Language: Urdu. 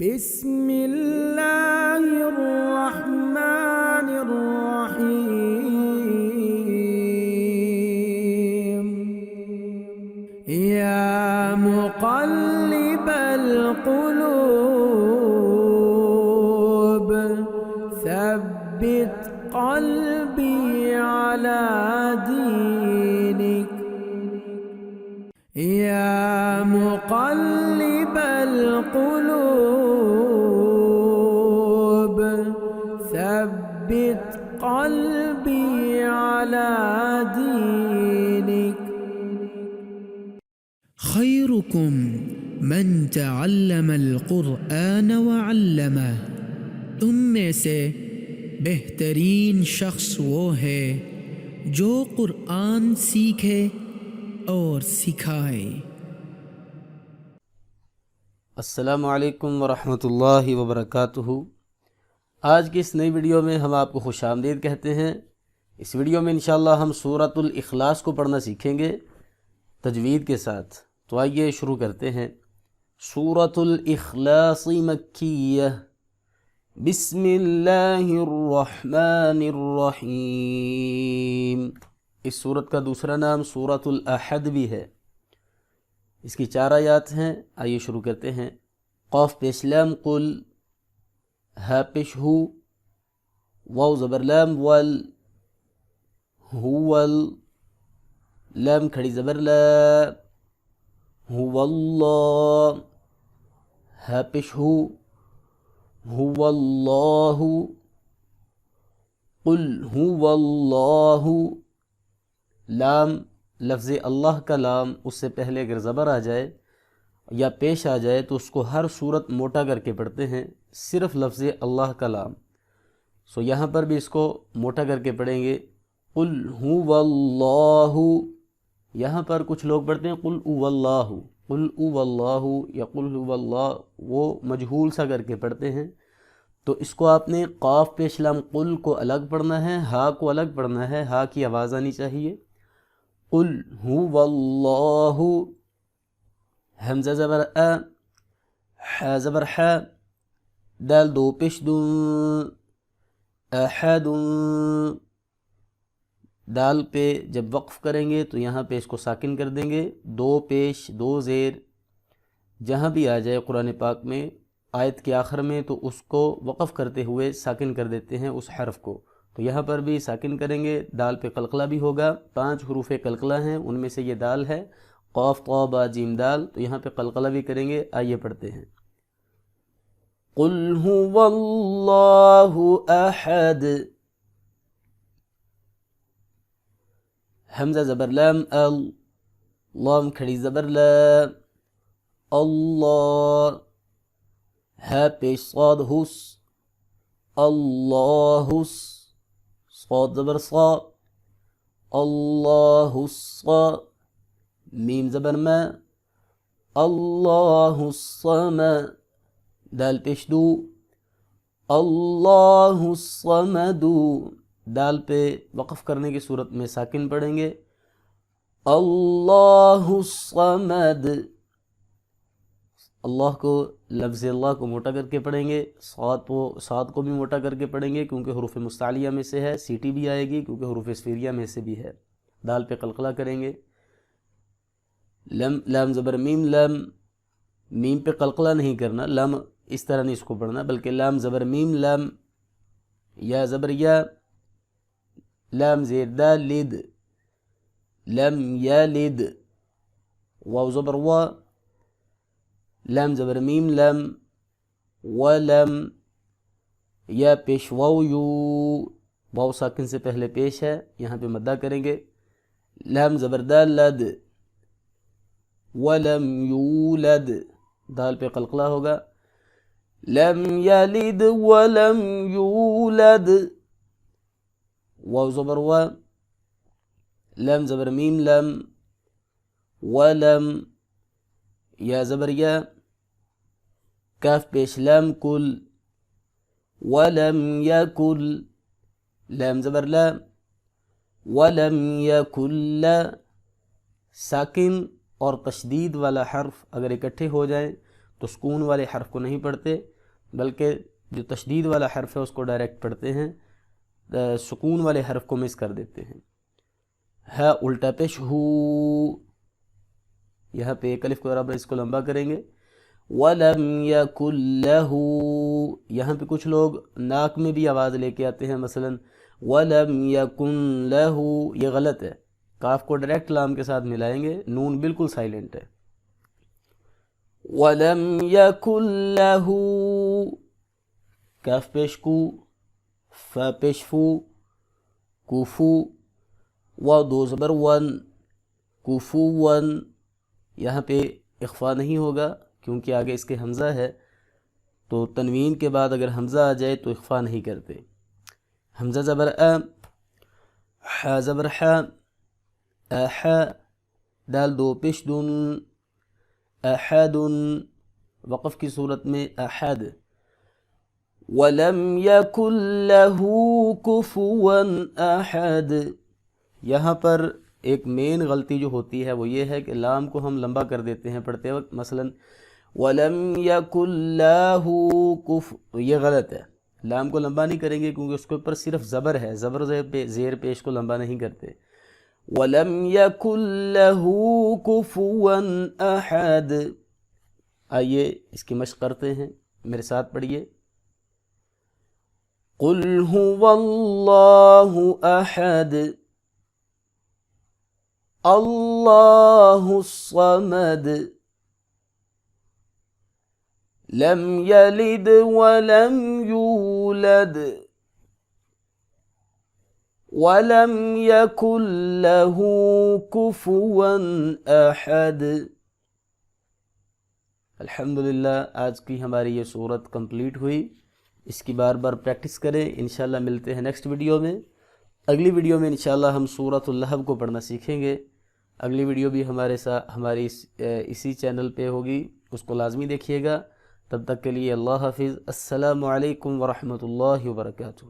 بسم اللہ الرحمن الرحیم یا مقلب القلوب ثبت قلبی علی دینک یا مقلب القلوب ثبت قلبی علی دینک خیرکم من تعلم القرآن وعلمه، تم میں سے بہترین شخص وہ ہے جو قرآن سیکھے اور سکھائے۔ السلام علیکم ورحمۃ اللہ وبرکاتہ۔ آج کی اس نئی ویڈیو میں ہم آپ کو خوش آمدید کہتے ہیں۔ اس ویڈیو میں انشاءاللہ ہم سورۃ الاخلاص کو پڑھنا سیکھیں گے تجوید کے ساتھ۔ تو آئیے شروع کرتے ہیں۔ سورۃ الاخلاص مکیہ، بسم اللہ الرحمن الرحیم۔ اس سورت کا دوسرا نام سورۃ الاحد بھی ہے۔ اس کی 4 آیات ہیں۔ آئیے شروع کرتے ہیں۔ قاف پیش لام قل، ہا پیش ہو، واو زبر لام ول، ہول، لام کھڑی زبر لا، هو اللہ، ہا پیش ہو، هو اللہ، قل هو اللہ، لام لفظ اللہ کا لام، اس سے پہلے اگر زبر آ جائے یا پیش آ جائے تو اس کو ہر صورت موٹا کر کے پڑھتے ہیں، صرف لفظ اللہ کا لام۔ یہاں پر بھی اس کو موٹا کر کے پڑھیں گے، قل هو اللہ۔ یہاں پر کچھ لوگ پڑھتے ہیں قل او اللہ، قل او اللہ یا قل هو اللہ، وہ مجہول سا کر کے پڑھتے ہیں۔ تو اس کو آپ نے قاف پیش لام قل کو الگ پڑھنا ہے، ہا کو الگ پڑھنا ہے، ہا کی آواز آنی چاہیے۔ قل هو اللہ، حمزہ زبر ا، حا زبر ح، دال دو پیش دون، احد، دال پہ جب وقف کریں گے تو یہاں پہ اس کو ساکن کر دیں گے، 2 پیش 2 زیر جہاں بھی آ جائے قرآن پاک میں آیت کے آخر میں تو اس کو وقف کرتے ہوئے ساکن کر دیتے ہیں اس حرف کو۔ تو یہاں پر بھی ساکن کریں گے، دال پہ قلقلہ بھی ہوگا۔ 5 حروف قلقلہ ہیں، ان میں سے یہ دال ہے، قاف طا با جیم دال، تو یہاں پہ قلقلہ بھی کریں گے۔ آئیے پڑھتے ہیں۔ قل هو اللہ احد، حمزہ زبر لام ال، لام کھڑی زبر لا، اللہ، ہا پیش صاد حس، اللہ، صاد زبر صا، اللہ الصا، میم زبر ما، اللہ الصمد، دال پیش دو، اللہ الصمد، دال پہ وقف کرنے کی صورت میں ساکن پڑھیں گے، اللہ الصمد۔ اللہ کو لفظ اللہ کو موٹا کر کے پڑھیں گے، صاد کو بھی موٹا کر کے پڑھیں گے کیونکہ حروف مستعلیہ میں سے ہے، سیٹی بھی آئے گی کیونکہ حروف اسفیریہ میں سے بھی ہے۔ دال پہ قلقلہ کریں گے۔ لام زبر میم لم، میم پہ قلقلہ نہیں کرنا، لم اس طرح نہیں اس کو پڑھنا بلکہ لام زبر میم لم، یا زبر یا، لام زیر دا لد، لم یلد، واو زبر وا، لام زبر میم لم، ولم، یا پیش واو یو، واو ساکن سے پہلے پیش ہے، یہاں پہ مدہ کریں گے۔ لام زبر دا لد، ولم یولد، دال پہ قلقلہ ہوگا، لم یلد ولم یولد، واو زبر وا، لام زبر میم لم، ولم، یا زبر یا، کاف پیش لام کل، ولم یکل، لام زبر لا، ولم یکل لا۔ ساکن اور تشدید والا حرف اگر اکٹھے ہو جائیں تو سکون والے حرف کو نہیں پڑھتے بلکہ جو تشدید والا حرف ہے اس کو ڈائریکٹ پڑھتے ہیں، سکون والے حرف کو مس کر دیتے ہیں۔ ہے الٹا پیش ہو، یہاں پہ ایک الف کو برابر اس کو لمبا کریں گے۔ وَلَمْ يَكُنْ لَهُ، یہاں پہ کچھ لوگ ناک میں بھی آواز لے کے آتے ہیں، مثلا وَلَمْ يَكُنْ لَهُ، یہ غلط ہے، کاف کو ڈائریکٹ لام کے ساتھ ملائیں گے، نون بالکل سائلنٹ ہے۔ وَلَمْ يَكُنْ لَهُ، کاف پیش کو، فا پیش فو، کوفو، و دو زبر ون، کوفو ون، یہاں پہ اخفا نہیں ہوگا کیونکہ آگے اس کے حمزہ ہے، تو تنوین کے بعد اگر حمزہ آ جائے تو اخفا نہیں کرتے۔ حمزہ زبر ا، ح زبر ح، اح، دال دو پیش دن، احد، وقف کی صورت میں احد۔ وَلَمْ يَكُنْ لَهُ كُفُوًا أَحَدٌ، یہاں پر ایک مین غلطی جو ہوتی ہے وہ یہ ہے کہ لام کو ہم لمبا کر دیتے ہیں پڑھتے وقت، مثلا وَلَمْ يَكُنْ لَهُ كُفُوًا، یہ غلط ہے، لام کو لمبا نہیں کریں گے کیونکہ اس کے اوپر صرف زبر ہے، زبر زیر پیش کو لمبا نہیں کرتے۔ وَلَمْ يَكُنْ لَهُ كُفُوًا أَحَدٌ، آئیے اس کی مشق کرتے ہیں، میرے ساتھ پڑھیے۔ قُلْ هُوَ اللَّهُ أَحَدٌ اللَّهُ الصَّمَدُ لَمْ يَلِدْ وَلَمْ يُولَدْ وَلَمْ يَكُنْ لَهُ كُفُوًا أَحَدٌ۔ الحمدللہ آج کی ہماری یہ سورت کمپلیٹ ہوئی، اس کی بار بار پریکٹس کریں، انشاءاللہ ملتے ہیں نیکسٹ ویڈیو میں۔ اگلی ویڈیو میں انشاءاللہ ہم سورۃ اللہب کو پڑھنا سیکھیں گے۔ اگلی ویڈیو بھی ہماری اسی چینل پہ ہوگی، اس کو لازمی دیکھیے گا۔ تب تک کے لیے اللہ حافظ، السلام علیکم ورحمۃ اللہ وبرکاتہ۔